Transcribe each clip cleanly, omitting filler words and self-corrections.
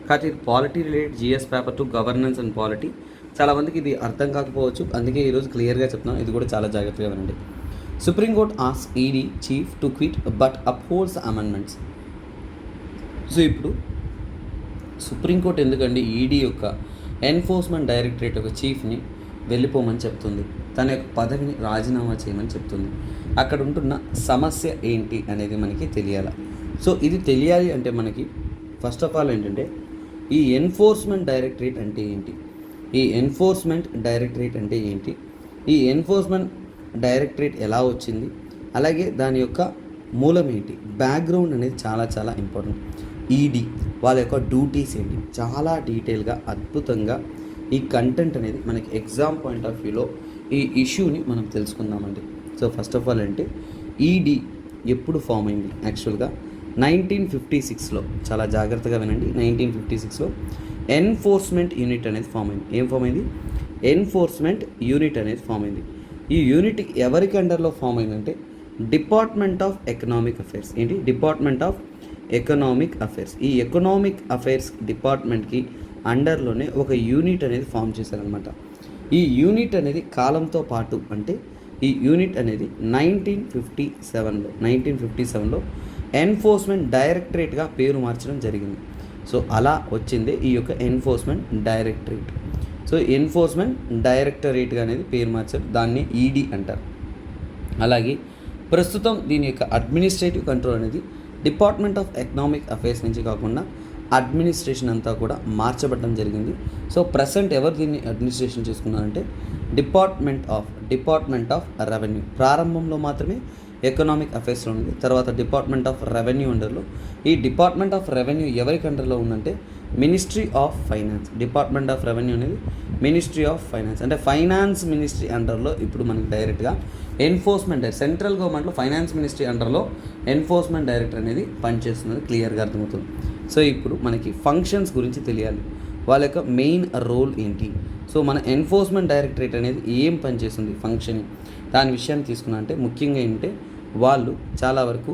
కాబట్టి ఇది polity related GS paper 2 governance and polity. చాలామందికి ఇది అర్థం కాకపోవచ్చు, అందుకే ఈరోజు క్లియర్గా చెప్తున్నాను. ఇది కూడా చాలా జాగ్రత్తగా వినండి. Supreme court ask ED chief to quit but upholds amendments. So ఇప్పుడు సుప్రీంకోర్టు ఎందుకండి ఈడీ యొక్క ఎన్ఫోర్స్మెంట్ డైరెక్టరేట్ యొక్క చీఫ్ని వెళ్ళిపోమని చెప్తుంది, తన యొక్క పదవిని రాజీనామా చేయమని చెప్తుంది. అక్కడ ఉంటున్న సమస్య ఏంటి అనేది మనకి తెలియాలి. సో ఇది తెలియాలి అంటే మనకి ఫస్ట్ ఆఫ్ ఆల్ ఏంటంటే ఈ ఎన్ఫోర్స్మెంట్ డైరెక్టరేట్ అంటే ఏంటి, ఈ ఎన్ఫోర్స్మెంట్ డైరెక్టరేట్ అంటే ఏంటి, ఈ ఎన్ఫోర్స్మెంట్ డైరెక్టరేట్ ఎలా వచ్చింది, అలాగే దాని యొక్క మూలం ఏంటి, బ్యాక్గ్రౌండ్ అనేది చాలా చాలా ఇంపార్టెంట్. ఈడీ వాళ్ళ యొక్క డ్యూటీస్ ఏంటి, చాలా డీటెయిల్గా అద్భుతంగా ఈ కంటెంట్ అనేది మనకి ఎగ్జామ్ పాయింట్ ఆఫ్ వ్యూలో ఈ ఇష్యూని మనం తెలుసుకుందామండి. సో ఫస్ట్ ఆఫ్ ఆల్ అంటే ఈడీ ఎప్పుడు ఫామ్ అయింది, యాక్చువల్గా 1956లో, చాలా జాగ్రత్తగా వినండి. 1956లో ఎన్ఫోర్స్మెంట్ యూనిట్ అనేది ఫామ్ అయింది. ఏం ఫామ్ అయింది? ఎన్ఫోర్స్మెంట్ యూనిట్ అనేది ఫామ్ అయింది. ఈ యూనిట్ ఎవరికి అండర్లో ఫామ్ అయిందంటే డిపార్ట్మెంట్ ఆఫ్ ఎకనామిక్ అఫైర్స్. ఏంటి? Department of economic affairs. ఈ ఎకనామిక్ అఫైర్స్ డిపార్ట్మెంట్కి అండర్లోనే ఒక యూనిట్ అనేది ఫామ్ చేశారనమాట. ఈ యూనిట్ అనేది కాలంతో పాటు అంటే ఈ యూనిట్ అనేది 1957లో ఎన్ఫోర్స్మెంట్ డైరెక్టరేట్గా పేరు మార్చడం జరిగింది. సో అలా వచ్చింది ఈ యొక్క ఎన్ఫోర్స్మెంట్ డైరెక్టరేట్. సో ఎన్ఫోర్స్మెంట్ డైరెక్టరేట్గా అనేది పేరు మార్చారు, దాన్ని ఈడీ అంటారు. అలాగే ప్రస్తుతం దీని యొక్క అడ్మినిస్ట్రేటివ్ కంట్రోల్ అనేది డిపార్ట్మెంట్ ఆఫ్ ఎకనామిక్ అఫైర్స్ నుంచి కాకుండా అడ్మినిస్ట్రేషన్ అంతా కూడా మార్చబడడం జరిగింది. సో ప్రజెంట్ ఎవరు దీన్ని అడ్మినిస్ట్రేషన్ చేసుకున్నారంటే డిపార్ట్మెంట్ ఆఫ్ రెవెన్యూ. ప్రారంభంలో మాత్రమే ఎకనామిక్ అఫైర్స్లో ఉంది, తర్వాత డిపార్ట్మెంట్ ఆఫ్ రెవెన్యూ అండర్లో. ఈ డిపార్ట్మెంట్ ఆఫ్ రెవెన్యూ ఎవరికి అండర్లో ఉందంటే ministry of finance. Department of revenue అనేది మినిస్ట్రీ ఆఫ్ ఫైనాన్స్, అంటే ఫైనాన్స్ మినిస్ట్రీ అండర్లో ఇప్పుడు మనకి డైరెక్ట్గా ఎన్ఫోర్స్మెంట్ సెంట్రల్ గవర్నమెంట్లో ఫైనాన్స్ మినిస్ట్రీ అండర్లో ఎన్ఫోర్స్మెంట్ డైరెక్టర్ అనేది పనిచేస్తున్నది క్లియర్గా అర్థమవుతుంది. సో ఇప్పుడు మనకి ఫంక్షన్స్ గురించి తెలియాలి, వాళ్ళ యొక్క మెయిన్ రోల్ ఏంటి. సో మన ఎన్ఫోర్స్మెంట్ డైరెక్టరేట్ అనేది ఏం పనిచేస్తుంది, ఫంక్షన్, దాని విషయాన్ని తీసుకున్నా అంటే ముఖ్యంగా ఏంటంటే వాళ్ళు చాలా వరకు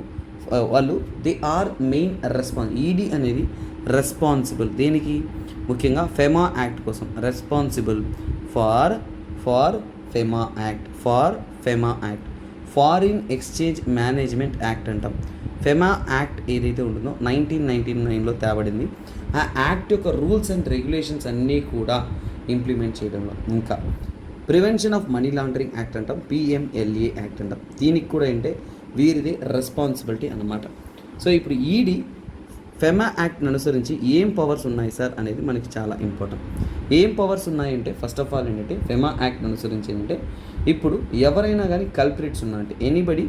దే ఆర్ మెయిన్ ఈడీ అనేది రెస్పాన్సిబుల్ దేనికి, ముఖ్యంగా ఫెమా యాక్ట్ కోసం responsible far FEMA act, foreign exchange management act అంటాం. ఫెమా యాక్ట్ ఏదైతే ఉంటుందో 1999లో తేబడింది. ఆ యాక్ట్ యొక్క రూల్స్ అండ్ రెగ్యులేషన్స్ అన్నీ కూడా ఇంప్లిమెంట్ చేయడంలో, ఇంకా prevention of money laundering act అంటాం, PMLA యాక్ట్ అంటాం. దీనికి కూడా ఏంటంటే వీరిది రెస్పాన్సిబిలిటీ అన్నమాట. సో ఇప్పుడు ఈడీ ఫెమా యాక్ట్ని అనుసరించి ఏం పవర్స్ ఉన్నాయి సార్ అనేది మనకి చాలా ఇంపార్టెంట్. ఏం పవర్స్ ఉన్నాయంటే ఫస్ట్ ఆఫ్ ఆల్ ఏంటంటే ఫెమా యాక్ట్ని అనుసరించి ఏంటంటే ఇప్పుడు ఎవరైనా కానీ కల్ప్రిట్స్ ఉన్నారంటే ఎనీబడి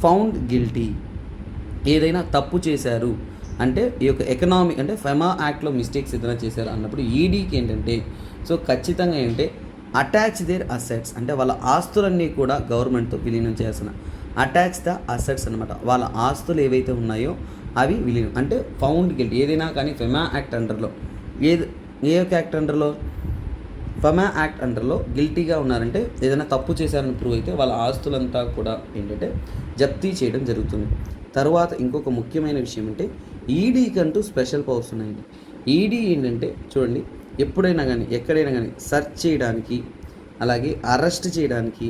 ఫౌండ్ గిల్టీ, ఏదైనా తప్పు చేశారు అంటే ఈ యొక్క ఎకనామిక్ అంటే ఫెమా యాక్ట్లో మిస్టేక్స్ ఏదైనా చేశారు అన్నప్పుడు ఈడీకి ఏంటంటే సో ఖచ్చితంగా ఏంటంటే అటాచ్ దేర్ అసెట్స్, అంటే వాళ్ళ ఆస్తులన్నీ కూడా గవర్నమెంట్తో విలీనం చేయాల్సిన అటాచ్ ద అసెట్స్ అనమాట. వాళ్ళ ఆస్తులు ఏవైతే ఉన్నాయో అవి విలీనం, అంటే ఫౌండ్ గిల్టీ ఏదైనా కానీ ఫెమా యాక్ట్ అండర్లో ఏ యొక్క యాక్ట్ అండర్లో ఫెమా యాక్ట్ అండర్లో గిల్టీగా ఉన్నారంటే ఏదైనా తప్పు చేశారని ప్రూవ్ అయితే వాళ్ళ ఆస్తులంతా కూడా ఏంటంటే జప్తీ చేయడం జరుగుతుంది. తర్వాత ఇంకొక ముఖ్యమైన విషయం అంటే ఈడీకి అంటూ స్పెషల్ పవర్స్ ఉన్నాయండి. ఈడీ ఏంటంటే చూడండి, ఎప్పుడైనా కానీ ఎక్కడైనా కానీ సెర్చ్ చేయడానికి, అలాగే అరెస్ట్ చేయడానికి,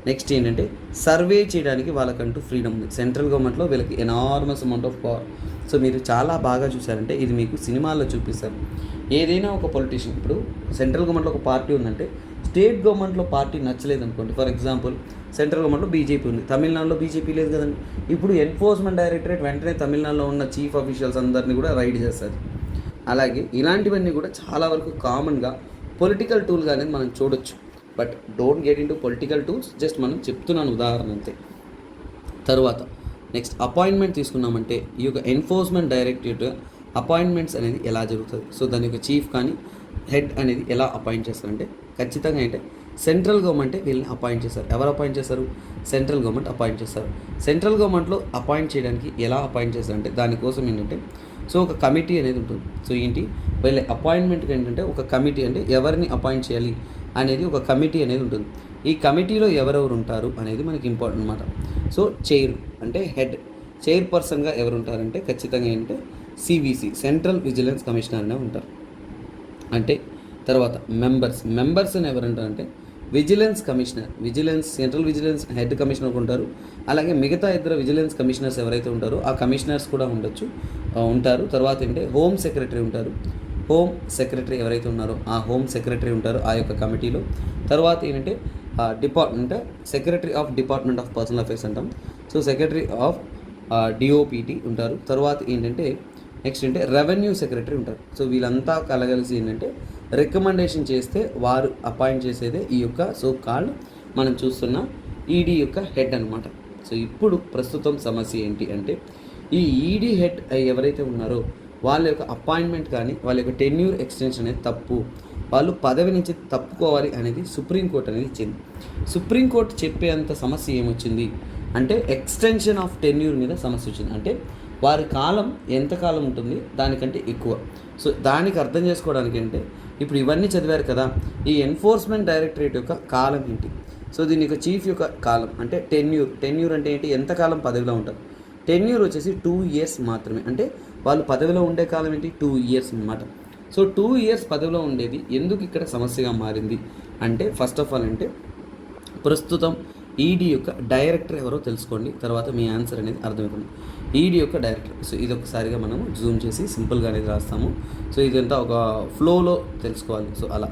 నెక్స్ట్ ఏంటంటే సర్వే చేయడానికి వాళ్ళకంటూ ఫ్రీడమ్ ఉంది. సెంట్రల్ గవర్నమెంట్లో వీళ్ళకి enormous amount of power. So మీరు చాలా బాగా చూసారంటే ఇది మీకు సినిమాల్లో చూపిస్తారు. ఏదైనా ఒక పొలిటీషియన్, ఇప్పుడు సెంట్రల్ గవర్నమెంట్లో ఒక పార్టీ ఉందంటే స్టేట్ గవర్నమెంట్లో పార్టీ నచ్చలేదు అనుకోండి, ఫర్ ఎగ్జాంపుల్ సెంట్రల్ గవర్నమెంట్లో బీజేపీ ఉంది, తమిళనాడులో బీజేపీ లేదు కదండి. ఇప్పుడు ఎన్ఫోర్స్మెంట్ డైరెక్టరేట్ వెంటనే తమిళనాడులో ఉన్న చీఫ్ ఆఫీషియల్స్ అందరినీ కూడా రైడ్ చేస్తుంది. అలాగే ఇలాంటివన్నీ కూడా చాలా వరకు కామన్గా పొలిటికల్ టూల్గా అనేది మనం చూడొచ్చు. But don't get in to political tools, just మనం చెప్తున్నాను ఉదాహరణ అంతే. తర్వాత నెక్స్ట్ అపాయింట్మెంట్ తీసుకున్నామంటే ఈ యొక్క ఎన్ఫోర్స్మెంట్ డైరెక్టరేట్ అపాయింట్మెంట్స్ అనేది ఎలా జరుగుతుంది, సో దాని యొక్క చీఫ్ కానీ హెడ్ అనేది ఎలా అపాయింట్ చేస్తారంటే ఖచ్చితంగా అంటే సెంట్రల్ గవర్నమెంటే వీళ్ళని అపాయింట్ చేస్తారు. ఎవరు అపాయింట్ చేస్తారు? సెంట్రల్ గవర్నమెంట్ అపాయింట్ చేస్తారు. సెంట్రల్ గవర్నమెంట్లో అపాయింట్ చేయడానికి ఎలా అపాయింట్ చేస్తారంటే దానికోసం ఏంటంటే సో ఒక కమిటీ అనేది ఉంటుంది. సో ఏంటి వీళ్ళ అపాయింట్మెంట్కి ఏంటంటే ఒక కమిటీ, అంటే ఎవరిని అపాయింట్ చేయాలి అనేది ఒక కమిటీ అనేది ఉంటుంది. ఈ కమిటీలో ఎవరెవరు ఉంటారు అనేది మనకి ఇంపార్టెంట్ అనమాట. సో చైర్ అంటే హెడ్, చైర్పర్సన్గా ఎవరు ఉంటారంటే ఖచ్చితంగా ఏంటంటే సివిసి సెంట్రల్ విజిలెన్స్ కమిషనర్ అనే ఉంటారు. అంటే తర్వాత మెంబర్స్ అని ఎవరంటారంటే vigilance commissioner, central vigilance head commissioner ఉంటారు. అలాగే మిగతా ఇద్దరు విజిలెన్స్ కమిషనర్స్ ఎవరైతే ఉంటారో ఆ కమిషనర్స్ కూడా ఉంటారు. తర్వాత ఏంటంటే హోమ్ సెక్రటరీ ఉంటారు. హోమ్ సెక్రటరీ ఎవరైతే ఉన్నారో ఆ హోమ్ సెక్రటరీ ఉంటారు ఆ యొక్క కమిటీలో. తర్వాత ఏంటంటే department secretary of department of personal affairs అంటాం. సో సెక్రటరీ ఆఫ్ డిఓపిటి ఉంటారు. తర్వాత ఏంటంటే నెక్స్ట్ అంటే రెవెన్యూ సెక్రటరీ ఉంటారు. సో వీళ్ళంతా కలగలిసి ఏంటంటే రికమెండేషన్ చేస్తే వారు అపాయింట్ చేసేదే ఈ యొక్క సో కాల్డ్ మనం చూస్తున్న ఈడీ యొక్క హెడ్ అనమాట. సో ఇప్పుడు ప్రస్తుతం సమస్య ఏంటి అంటే ఈ ఈడీ హెడ్ ఎవరైతే ఉన్నారో వాళ్ళ యొక్క అపాయింట్మెంట్ కానీ వాళ్ళ యొక్క టెన్యూర్ ఎక్స్టెన్షన్ అనేది తప్పు, వాళ్ళు పదవి నుంచి తప్పుకోవాలి అనేది సుప్రీంకోర్టు అనేది ఇచ్చింది. సుప్రీంకోర్టు చెప్పేంత సమస్య ఏమొచ్చింది అంటే ఎక్స్టెన్షన్ ఆఫ్ టెన్యూర్ మీద సమస్య వచ్చింది. అంటే వారి కాలం ఎంత కాలం ఉంటుంది దానికంటే ఎక్కువ. సో దానికి అర్థం చేసుకోవడానికి అంటే ఇప్పుడు ఇవన్నీ చదివారు కదా, ఈ ఎన్ఫోర్స్మెంట్ డైరెక్టరేట్ యొక్క కాలం ఏంటి, సో దీని యొక్క చీఫ్ యొక్క కాలం అంటే టెన్యూర్ అంటే ఏంటి, ఎంతకాలం పదవిలో ఉంటారు. టెన్యూర్ వచ్చేసి 2 years మాత్రమే. అంటే వాళ్ళు పదవిలో ఉండే కాలం ఏంటి 2 years అన్నమాట. సో 2 years పదవిలో ఉండేది ఎందుకు ఇక్కడ సమస్యగా మారింది అంటే ఫస్ట్ ఆఫ్ ఆల్ అంటే ప్రస్తుతం ఈడీ యొక్క డైరెక్టర్ ఎవరో తెలుసుకోండి, తర్వాత మీ ఆన్సర్ అనేది అర్థమవుతుంది. ఈడీ యొక్క డైరెక్టర్, సో ఇది ఒకసారిగా మనము జూమ్ చేసి సింపుల్గా అనేది రాస్తాము. సో ఇదంతా ఒక ఫ్లోలో తెలుసుకోవాలి. సో అలా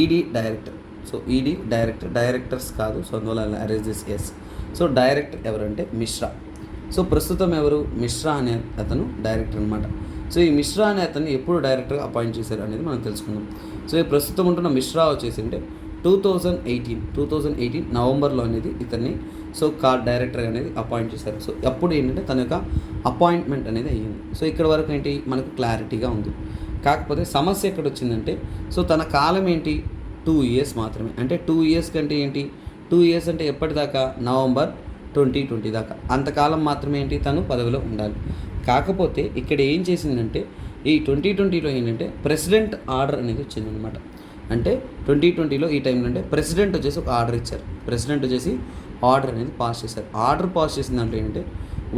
ED director, so ED directors కాదు, సో అందువల్ల అరేంజ్ దిస్ ఎస్. సో డైరెక్టర్ ఎవరంటే మిశ్రా. సో ప్రస్తుతం ఎవరు, మిశ్రా అనే అతను డైరెక్టర్ అనమాట. సో ఈ మిశ్రా అనే అతన్ని ఎప్పుడు డైరెక్టర్గా అపాయింట్ చేశారు అనేది మనం తెలుసుకుందాం. సో ఈ ప్రస్తుతం ఉంటున్న మిశ్రా వచ్చేసి అంటే 2018 నవంబర్లో అనేది ఇతన్ని సో డైరెక్టర్ అనేది అపాయింట్ చేశారు. సో అప్పుడు ఏంటంటే తన యొక్క అపాయింట్మెంట్ అనేది అయ్యింది. సో ఇక్కడ వరకు ఏంటి మనకు క్లారిటీగా ఉంది. కాకపోతే సమస్య ఎక్కడ వచ్చిందంటే సో తన కాలం ఏంటి 2 years మాత్రమే. అంటే 2 years కంటే ఏంటి 2 years అంటే ఎప్పటిదాకా, నవంబర్ 2020 దాకా, అంతకాలం మాత్రమే ఏంటి తను పదవిలో ఉండాలి. కాకపోతే ఇక్కడ ఏం చేసిందంటే ఈ 2020లో ఏంటంటే ప్రెసిడెంట్ ఆర్డర్ అనేది వచ్చిందనమాట. అంటే 2020లో ఈ టైంలో అంటే ప్రెసిడెంట్ వచ్చేసి ఒక ఆర్డర్ ఇచ్చారు. ప్రెసిడెంట్ వచ్చేసి ఆర్డర్ అనేది పాస్ చేశారు. ఆర్డర్ పాస్ చేసిన దాంట్లో ఏంటంటే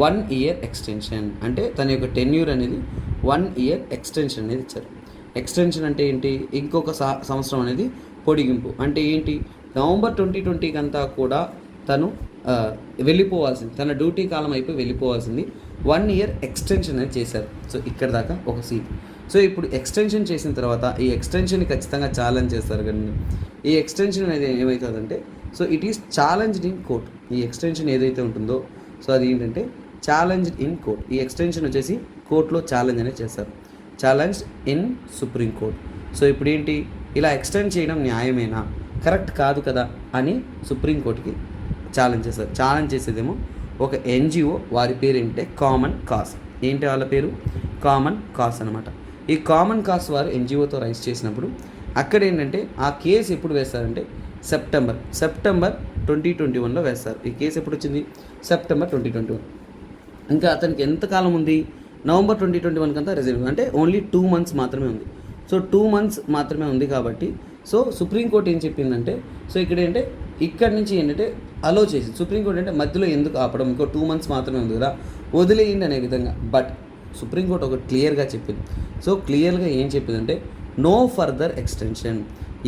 1 year ఎక్స్టెన్షన్, అంటే తన యొక్క టెన్యూర్ అనేది 1 year ఎక్స్టెన్షన్ అనేది ఇచ్చారు. ఎక్స్టెన్షన్ అంటే ఏంటి, ఇంకొక సంవత్సరం అనేది పొడిగింపు. అంటే ఏంటి, నవంబర్ 2020 అంతా కూడా తను వెళ్ళిపోవాల్సింది, తన డ్యూటీ కాలం అయిపోయి వెళ్ళిపోవాల్సింది 1 year ఎక్స్టెన్షన్ అనేది చేశారు. సో ఇక్కడ దాకా ఒక సీట్. సో ఇప్పుడు ఎక్స్టెన్షన్ చేసిన తర్వాత ఈ ఎక్స్టెన్షన్ని ఖచ్చితంగా ఛాలెంజ్ చేస్తారు కానీ ఈ ఎక్స్టెన్షన్ అనేది ఏమవుతుందంటే so it is challenged in court. ఈ ఎక్స్టెన్షన్ ఏదైతే ఉంటుందో సో అది ఏంటంటే ఛాలెంజ్డ్ ఇన్ కోర్ట్. ఈ ఎక్స్టెన్షన్ వచ్చేసి కోర్టులో ఛాలెంజ్ అనేది చేస్తారు, challenged in supreme court. So ఇప్పుడు ఏంటి, ఇలా ఎక్స్టెండ్ చేయడం న్యాయమేనా, కరెక్ట్ కాదు కదా అని సుప్రీంకోర్టుకి ఛాలెంజ్ చేస్తారు. ఛాలెంజ్ చేసేదేమో ఒక ఎన్జిఓ, వారి పేరు ఏంటంటే కామన్ కాజ్. ఏంటి వాళ్ళ పేరు, కామన్ కాజ్ అనమాట. ఈ కామన్ కాజ్ వారు ఎన్జిఓతో రైజ్ చేసినప్పుడు అక్కడ ఏంటంటే ఆ కేసు ఎప్పుడు వేస్తారంటే సెప్టెంబర్ 2021లో వేస్తారు. ఈ కేసు ఎప్పుడు వచ్చింది, సెప్టెంబర్ 2021. ఇంకా అతనికి ఎంతకాలం ఉంది, నవంబర్ 2021 కంతా రిజర్వ్, అంటే ఓన్లీ 2 months మాత్రమే ఉంది. సో 2 months మాత్రమే ఉంది కాబట్టి సో సుప్రీంకోర్టు ఏం చెప్పిందంటే సో ఇక్కడ నుంచి ఏంటంటే అలో చేసింది. సుప్రీంకోర్టు అంటే మధ్యలో ఎందుకు ఆపడం, ఇంకో 2 months మాత్రమే ఉంది కదా వదిలేయండి అనే విధంగా. బట్ సుప్రీంకోర్టు ఒక క్లియర్గా చెప్పింది. సో క్లియర్గా ఏం చెప్పిందంటే నో ఫర్దర్ ఎక్స్టెన్షన్.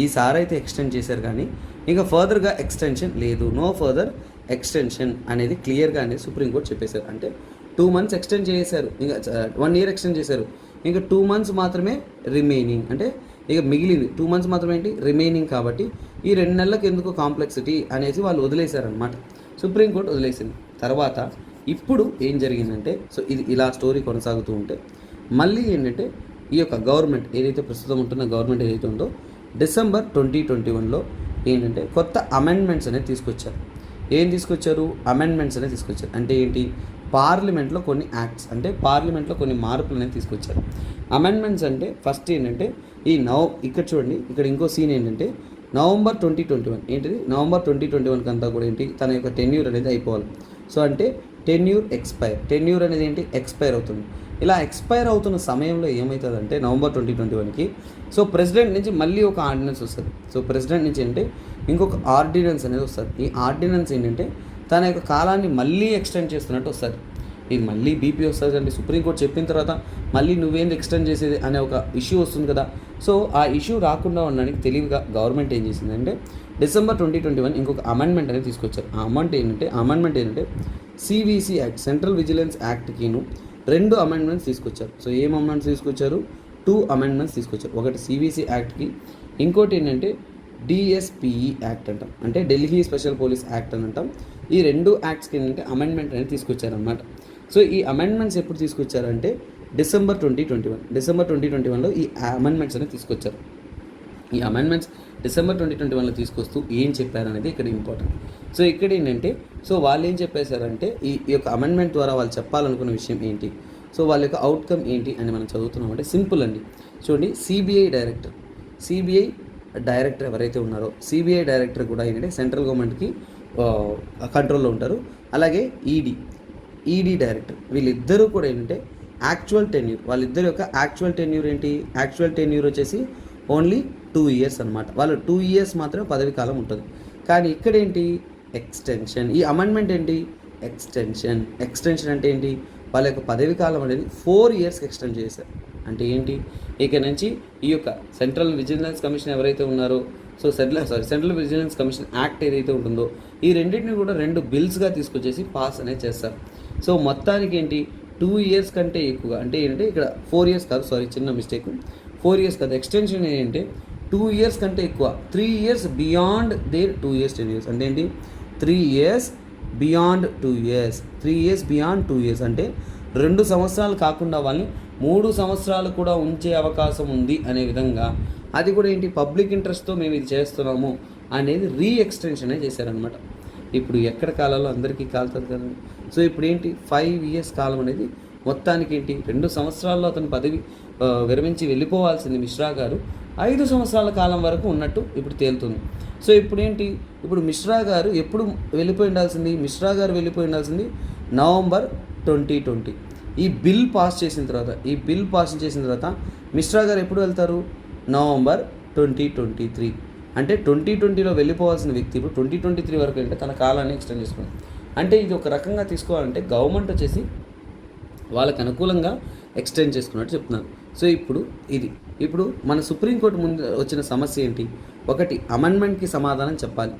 ఈసారి అయితే ఎక్స్టెండ్ చేశారు కానీ ఇంకా ఫర్దర్గా ఎక్స్టెన్షన్ లేదు, నో ఫర్దర్ ఎక్స్టెన్షన్ అనేది క్లియర్గా అనేది సుప్రీంకోర్టు చెప్పేశారు. అంటే 2 months ఎక్స్టెండ్ చేశారు, ఇంకా 1 year ఎక్స్టెండ్ చేశారు, ఇంకా 2 months మాత్రమే రిమైనింగ్. అంటే ఇక మిగిలింది 2 months మాత్రమే ఏంటి రిమైనింగ్. కాబట్టి ఈ 2 నెలలకు ఎందుకు కాంప్లెక్సిటీ అనేసి వాళ్ళు వదిలేశారనమాట, సుప్రీంకోర్టు వదిలేసింది. తర్వాత ఇప్పుడు ఏం జరిగిందంటే సో ఇది ఇలా స్టోరీ కొనసాగుతూ ఉంటే మళ్ళీ ఏంటంటే ఈ యొక్క గవర్నమెంట్ ఏదైతే ప్రస్తుతం ఉంటున్న గవర్నమెంట్ ఏదైతే ఉందో డిసెంబర్ 2021లో ఏంటంటే కొత్త అమెండ్మెంట్స్ అనేది తీసుకొచ్చారు. ఏం తీసుకొచ్చారు, అమెండ్మెంట్స్ అనేది తీసుకొచ్చారు. అంటే ఏంటి, పార్లమెంట్లో కొన్ని యాక్ట్స్, అంటే పార్లమెంట్లో కొన్ని మార్పులు అనేది తీసుకొచ్చారు. అమెండ్మెంట్స్ అంటే ఫస్ట్ ఏంటంటే ఇక్కడ చూడండి, ఇక్కడ ఇంకో సీన్ ఏంటంటే నవంబర్ 2021 ఏంటిది, నవంబర్ 2021 అంతా కూడా ఏంటి తన యొక్క టెన్యూర్ అనేది అయిపోవాలి. సో అంటే టెన్యూర్ అనేది ఏంటి ఎక్స్పైర్ అవుతుంది. ఇలా ఎక్స్పైర్ అవుతున్న సమయంలో ఏమవుతుందంటే నవంబర్ 2021కి సో ప్రెసిడెంట్ నుంచి మళ్ళీ ఒక ఆర్డినెన్స్ వస్తుంది. సో ప్రెసిడెంట్ నుంచి అంటే ఇంకొక ఆర్డినెన్స్ అనేది వస్తుంది. ఈ ఆర్డినెన్స్ ఏంటంటే తన యొక్క కాలాన్ని మళ్ళీ ఎక్స్టెండ్ చేస్తున్నట్టు వస్తుంది. ఇది మళ్ళీ బీపీ వస్తుంది అండి. సుప్రీంకోర్టు చెప్పిన తర్వాత మళ్ళీ నువ్వేంది ఎక్స్టెండ్ చేసేది అనే ఒక ఇష్యూ వస్తుంది కదా. సో ఆ ఇష్యూ రాకుండా ఉండడానికి తెలివిగా గవర్నమెంట్ ఏం చేసిందంటే డిసెంబర్ 2021 ఇంకొక అమెండ్మెంట్ అనేది తీసుకొచ్చారు. ఆ అమెండ్మెంట్ ఏంటంటే సివిసి యాక్ట్, సెంట్రల్ విజిలెన్స్ యాక్ట్కిను 2 అమెండ్మెంట్స్ తీసుకొచ్చారు. సో ఏం అమెండ్మెంట్స్ తీసుకొచ్చారు? 2 అమెండ్మెంట్స్ తీసుకొచ్చారు. ఒకటి సివిసి యాక్ట్కి, ఇంకోటి ఏంటంటే డిఎస్పిఈ యాక్ట్ అంటాం, అంటే ఢిల్లీ స్పెషల్ పోలీస్ యాక్ట్ అని అంటాం. ఈ 2 యాక్ట్స్కి ఏంటంటే అమెండ్మెంట్ అనేది తీసుకొచ్చారనమాట. సో ఈ అమెండ్మెంట్స్ ఎప్పుడు తీసుకొచ్చారంటే డిసెంబర్ 2021లో ఈ అమెండ్మెంట్స్ అనేది తీసుకొచ్చారు. ఈ అమెండ్మెంట్స్ డిసెంబర్ 2021లో తీసుకొస్తూ ఏం చెప్పారనేది ఇక్కడ ఇంపార్టెంట్. సో ఇక్కడ ఏంటంటే సో వాళ్ళు ఏం చెప్పేశారంటే ఈ యొక్క అమెండ్మెంట్ ద్వారా వాళ్ళు చెప్పాలనుకున్న విషయం ఏంటి, సో వాళ్ళ యొక్క అవుట్కమ్ ఏంటి అని మనం చదువుతున్నామంటే సింపుల్ అండి. చూడండి, సిబిఐ డైరెక్టర్ ఎవరైతే ఉన్నారో, సిబిఐ డైరెక్టర్ కూడా ఏంటంటే సెంట్రల్ గవర్నమెంట్కి కంట్రోల్లో ఉంటారు. అలాగే ఈడీ డైరెక్టర్, వీళ్ళిద్దరూ కూడా ఏంటంటే వాళ్ళిద్దరి యొక్క యాక్చువల్ టెన్యూర్ ఏంటి? యాక్చువల్ టెన్యూర్ వచ్చేసి ఓన్లీ 2 years అనమాట. వాళ్ళు 2 years మాత్రమే పదవి కాలం ఉంటుంది. కానీ ఇక్కడ ఏంటి? ఎక్స్టెన్షన్. ఈ అమెండ్మెంట్ ఏంటి? ఎక్స్టెన్షన్ అంటే ఏంటి? వాళ్ళ యొక్క పదవి కాలం అనేది 4 yearsకి ఎక్స్టెండ్ చేశారు. అంటే ఏంటి? ఇక నుంచి ఈ యొక్క సెంట్రల్ విజిలెన్స్ కమిషన్ ఎవరైతే ఉన్నారో, so central vigilance commission act ఏదైతే ఉంటుందో ఈ రెండింటిని కూడా 2 బిల్స్గా తీసుకొచ్చేసి పాస్ అనేది చేస్తారు. సో మొత్తానికి ఏంటి? 2 years కంటే ఎక్కువగా, అంటే ఏంటంటే ఇక్కడ 4 years కాదు, చిన్న మిస్టేక్, 4 years కాదు. ఎక్స్టెన్షన్ ఏంటంటే 2 years కంటే ఎక్కువ, 3 years beyond there 2 years 10 years. అంటే ఏంటి? 3 years beyond 2 years, 3 years beyond 2 years. అంటే 2 సంవత్సరాలు కాకుండా వాళ్ళని 3 సంవత్సరాలు కూడా ఉంచే అవకాశం ఉంది అనే విధంగా, అది కూడా ఏంటి? పబ్లిక్ ఇంట్రెస్ట్తో మేము ఇది చేస్తున్నాము అనేది ఎక్స్టెన్షన్ చేశారనమాట. ఇప్పుడు ఎక్కడ కాలాలో అందరికీ కాలుతుంది కదండి. సో ఇప్పుడు ఏంటి? 5 years కాలం అనేది మొత్తానికి ఏంటి? 2 సంవత్సరాల్లో అతని పదవి విరమించి వెళ్ళిపోవాల్సింది మిశ్రా గారు 5 సంవత్సరాల కాలం వరకు ఉన్నట్టు ఇప్పుడు తేలుతుంది. సో ఇప్పుడు ఏంటి? ఇప్పుడు మిశ్రా గారు ఎప్పుడు వెళ్ళిపోయి ఉండాల్సింది? నవంబర్ 2020 ఈ బిల్ పాస్ చేసిన తర్వాత మిశ్రా గారు ఎప్పుడు వెళ్తారు? నవంబర్ 2023. అంటే 2020లో వెళ్ళిపోవాల్సిన వ్యక్తి ఇప్పుడు 2023 వరకు అంటే తన కాలాన్ని ఎక్స్టెండ్ చేసుకున్నాడు. అంటే ఇది ఒక రకంగా తీసుకోవాలంటే గవర్నమెంట్ వచ్చేసి వాళ్ళకి అనుకూలంగా ఎక్స్టెండ్ చేసుకున్నట్టు చెప్తున్నారు. సో ఇప్పుడు మన సుప్రీంకోర్టు ముందు వచ్చిన సమస్య ఏంటి? ఒకటి, అమెండ్మెంట్కి సమాధానం చెప్పాలి.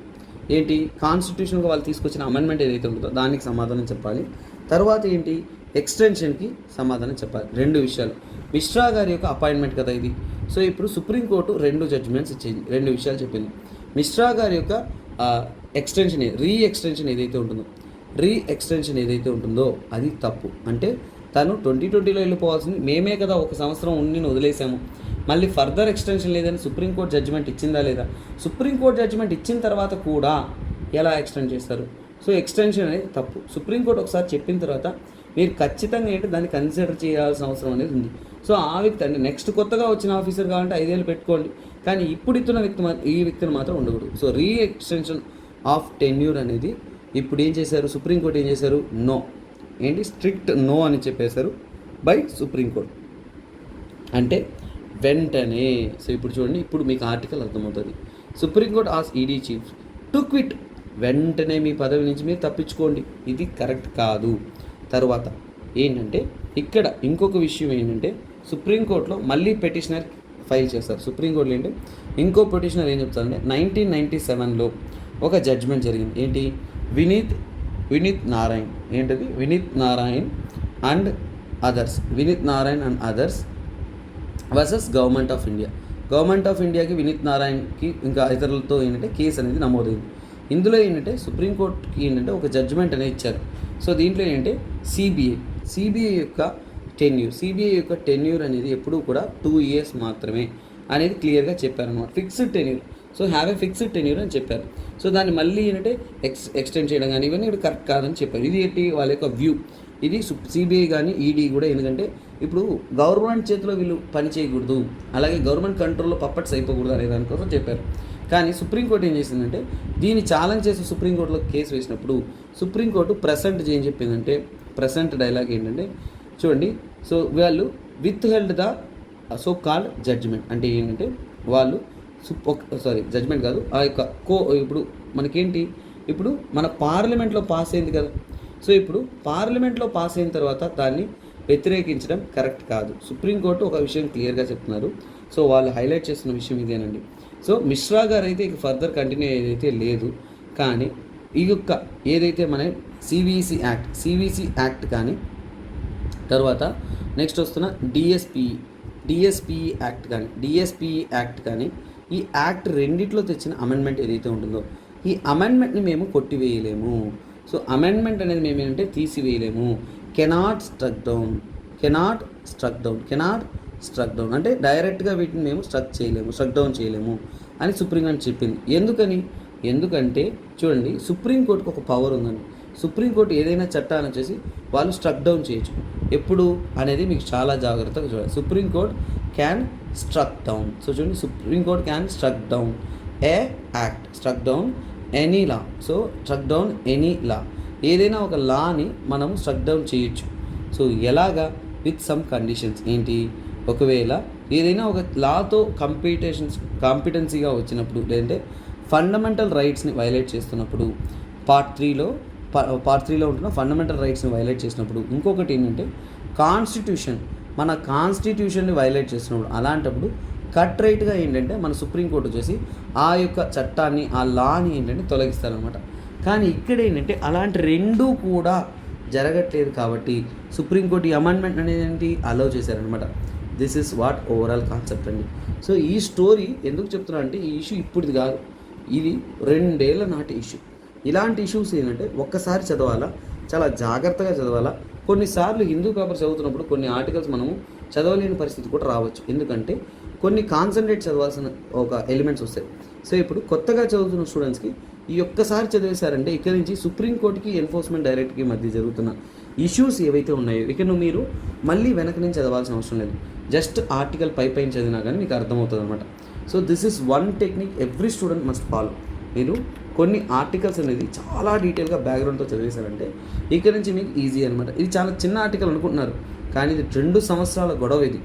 ఏంటి? కాన్స్టిట్యూషన్గా వాళ్ళు తీసుకొచ్చిన అమెండ్మెంట్ ఏదైతే ఉంటుందో దానికి సమాధానం చెప్పాలి. తర్వాత ఏంటి? ఎక్స్టెన్షన్కి సమాధానం చెప్పాలి. 2 విషయాలు. మిశ్రా గారి యొక్క అపాయింట్మెంట్ కదా ఇది. సో ఇప్పుడు సుప్రీంకోర్టు 2 జడ్జిమెంట్స్ ఇచ్చింది, 2 విషయాలు చెప్పింది. మిశ్రా గారి యొక్క రీ ఎక్స్టెన్షన్ ఏదైతే ఉంటుందో అది తప్పు. అంటే తను 2020లో వెళ్ళిపోవాల్సింది, మేమే కదా 1 సంవత్సరం ఉండి వదిలేసాము, మళ్ళీ ఫర్దర్ ఎక్స్టెన్షన్ లేదని సుప్రీంకోర్టు జడ్జిమెంట్ ఇచ్చిందా లేదా? సుప్రీంకోర్టు జడ్జిమెంట్ ఇచ్చిన తర్వాత కూడా ఎలా ఎక్స్టెండ్ చేస్తారు? సో ఎక్స్టెన్షన్ అనేది తప్పు. సుప్రీంకోర్టు ఒకసారి చెప్పిన తర్వాత మీరు ఖచ్చితంగా ఏంటి దాన్ని కన్సిడర్ చేయాల్సిన అవసరం అనేది ఉంది. సో ఆ వ్యక్తి అంటే నెక్స్ట్ కొత్తగా వచ్చిన ఆఫీసర్ కావాలంటే 5 ఏళ్ళు పెట్టుకోండి, కానీ ఇప్పుడు ఇస్తున్న ఈ వ్యక్తిని మాత్రం ఉండకూడదు. సో ఎక్స్టెన్షన్ ఆఫ్ టెన్యూర్ అనేది ఇప్పుడు ఏం చేశారు? సుప్రీంకోర్టు ఏం చేశారు? నో, స్ట్రిక్ట్ నో అని చెప్పేశారు బై సుప్రీంకోర్టు. అంటే వెంటనే, సో ఇప్పుడు చూడండి, ఇప్పుడు మీకు ఆర్టికల్ అర్థమవుతుంది. సుప్రీంకోర్టు ఆస్ ఈడీ చీఫ్ టు క్విట్, వెంటనే మీ పదవి నుంచి మీరు తప్పించుకోండి, ఇది కరెక్ట్ కాదు. తర్వాత ఏంటంటే ఇక్కడ ఇంకొక విషయం ఏంటంటే సుప్రీంకోర్టులో మళ్ళీ పిటిషనర్ ఫైల్ చేస్తారు. సుప్రీంకోర్టులో ఏంటంటే ఇంకో పిటిషనర్ ఏం చెప్తారంటే 1997లో ఒక జడ్జ్మెంట్ జరిగింది. ఏంటి? Vineet Narayan and others versus government of ఇండియాకి వినీత్ నారాయణ్కి ఇంకా ఇతరులతో ఏంటంటే కేసు అనేది నమోదైంది. ఇందులో ఏంటంటే సుప్రీంకోర్టుకి ఏంటంటే ఒక జడ్జిమెంట్ అనేది ఇచ్చారు. సో దీంట్లో ఏంటంటే సిబిఐ యొక్క టెన్యూర్ అనేది ఎప్పుడూ కూడా 2 years మాత్రమే అనేది క్లియర్గా చెప్పారన్నమాట. Fixed tenure, so have a fixed tenure అని చెప్పారు. సో దాన్ని మళ్ళీ ఏంటంటే ఎక్స్టెండ్ చేయడం కానీ ఇవన్నీ ఇక్కడ కరెక్ట్ కాదని చెప్పారు. ఇది ఏంటి? వాళ్ళ యొక్క వ్యూ. ఇది సిబిఐ కానీ ఈడీ కూడా, ఎందుకంటే ఇప్పుడు గవర్నమెంట్ చేతిలో వీళ్ళు పని చేయకూడదు, అలాగే గవర్నమెంట్ కంట్రోల్లో పప్పట్స్ అయిపోకూడదు అనే దానికోసం చెప్పారు. కానీ సుప్రీంకోర్టు ఏం చేసిందంటే దీన్ని ఛాలెంజ్ చేసి సుప్రీంకోర్టులో కేసు వేసినప్పుడు సుప్రీంకోర్టు ఏం చెప్పిందంటే, ప్రెసెంట్ డైలాగ్ ఏంటంటే చూడండి, సో వాళ్ళు withheld the so called judgement. అంటే ఏంటంటే వాళ్ళు జడ్జిమెంట్ కాదు, ఆ యొక్క ఇప్పుడు మనకేంటి, ఇప్పుడు మన పార్లమెంట్లో పాస్ అయింది కదా. సో ఇప్పుడు పార్లమెంట్లో పాస్ అయిన తర్వాత దాన్ని వ్యతిరేకించడం కరెక్ట్ కాదు. సుప్రీంకోర్టు ఒక విషయం క్లియర్గా చెప్తున్నారు. సో వాళ్ళు హైలైట్ చేస్తున్న విషయం ఇదేనండి. సో మిశ్రా గారు అయితే ఇక ఫర్దర్ కంటిన్యూ ఏదైతే లేదు, కానీ ఈ యొక్క ఏదైతే మన సివిసి యాక్ట్ కానీ తర్వాత నెక్స్ట్ వస్తున్న డిఎస్పిఈ యాక్ట్ కానీ ఈ యాక్ట్ రెండిట్లో తెచ్చిన అమెండ్మెంట్ ఏదైతే ఉంటుందో ఈ అమెండ్మెంట్ని మేము కొట్టివేయలేము. సో అమెండ్మెంట్ అనేది మేము ఏంటంటే తీసివేయలేము. కెనాట్ స్ట్రక్ డౌన్ అంటే డైరెక్ట్గా వీటిని మేము స్ట్రక్ డౌన్ చేయలేము అని సుప్రీంకోర్టు చెప్పింది. ఎందుకంటే చూడండి, సుప్రీంకోర్టుకు ఒక పవర్ ఉందండి. సుప్రీంకోర్టు ఏదైనా చట్టాన్ని వచ్చేసి వాళ్ళు స్ట్రక్ డౌన్ చేయొచ్చు. ఎప్పుడు అనేది మీకు చాలా జాగ్రత్తగా చూడాలి. Supreme court can struck down. So చూడండి, supreme court can struck down a act, struck down any law. So struck down any law, ఏదైనా ఒక లాని మనం స్ట్రక్ డౌన్ చేయొచ్చు. సో ఎలాగా? With some conditions. ఏంటి? ఒకవేళ ఏదైనా ఒక లాతో కాంపిటెన్సీగా వచ్చినప్పుడు, లేదంటే ఫండమెంటల్ రైట్స్ని వైలేట్ చేస్తున్నప్పుడు, పార్ట్ త్రీలో ఉంటున్న ఫండమెంటల్ రైట్స్ని వైలేట్ చేసినప్పుడు, ఇంకొకటి ఏంటంటే మన కాన్స్టిట్యూషన్ని వైలేట్ చేస్తున్నప్పుడు, అలాంటప్పుడు కట్ రైట్గా ఏంటంటే మన సుప్రీంకోర్టు వచ్చేసి ఆ యొక్క చట్టాన్ని, ఆ లాని ఏంటంటే తొలగిస్తారనమాట. కానీ ఇక్కడ ఏంటంటే అలాంటి రెండూ కూడా జరగట్లేదు కాబట్టి సుప్రీంకోర్టు ఈ అమెండ్మెంట్ అనేది ఏంటి అలౌ చేశారనమాట. This is what overall concept అండి. సో ఈ స్టోరీ ఎందుకు చెప్తున్నా అంటే ఈ ఇష్యూ ఇప్పుడుది కాదు, ఇది 2 ఏళ్ల నాటి ఇష్యూ. ఇలాంటి ఇష్యూస్ ఏంటంటే ఒక్కసారి చదవాలా, చాలా జాగ్రత్తగా చదవాలా. కొన్నిసార్లు హిందూ పేపర్ చదువుతున్నప్పుడు కొన్ని ఆర్టికల్స్ మనము చదవలేని పరిస్థితి కూడా రావచ్చు. ఎందుకంటే కొన్ని కాన్సన్ట్రేట్ చదవాల్సిన ఒక ఎలిమెంట్స్ వస్తాయి. సో ఇప్పుడు కొత్తగా చదువుతున్న స్టూడెంట్స్కి ఈ ఒక్కసారి చదివేశారంటే ఇక్కడ నుంచి సుప్రీంకోర్టుకి ఎన్ఫోర్స్మెంట్ డైరెక్టర్కి మధ్య జరుగుతున్న ఇష్యూస్ ఏవైతే ఉన్నాయో ఇక మీరు మళ్ళీ వెనక నుంచి చదవాల్సిన అవసరం లేదు. జస్ట్ ఆర్టికల్ పైన చదివినా కానీ మీకు అర్థమవుతుంది అనమాట. So this is one technique every student must follow. మీరు కొన్ని ఆర్టికల్స్ అనేది చాలా డీటెయిల్గా బ్యాక్గ్రౌండ్తో చదివేశారంటే ఇక్కడ నుంచి మీకు ఈజీ అనమాట. ఇది చాలా చిన్న ఆర్టికల్ అనుకుంటున్నారు, కానీ ఇది 2 సంవత్సరాల గొడవ ఇది.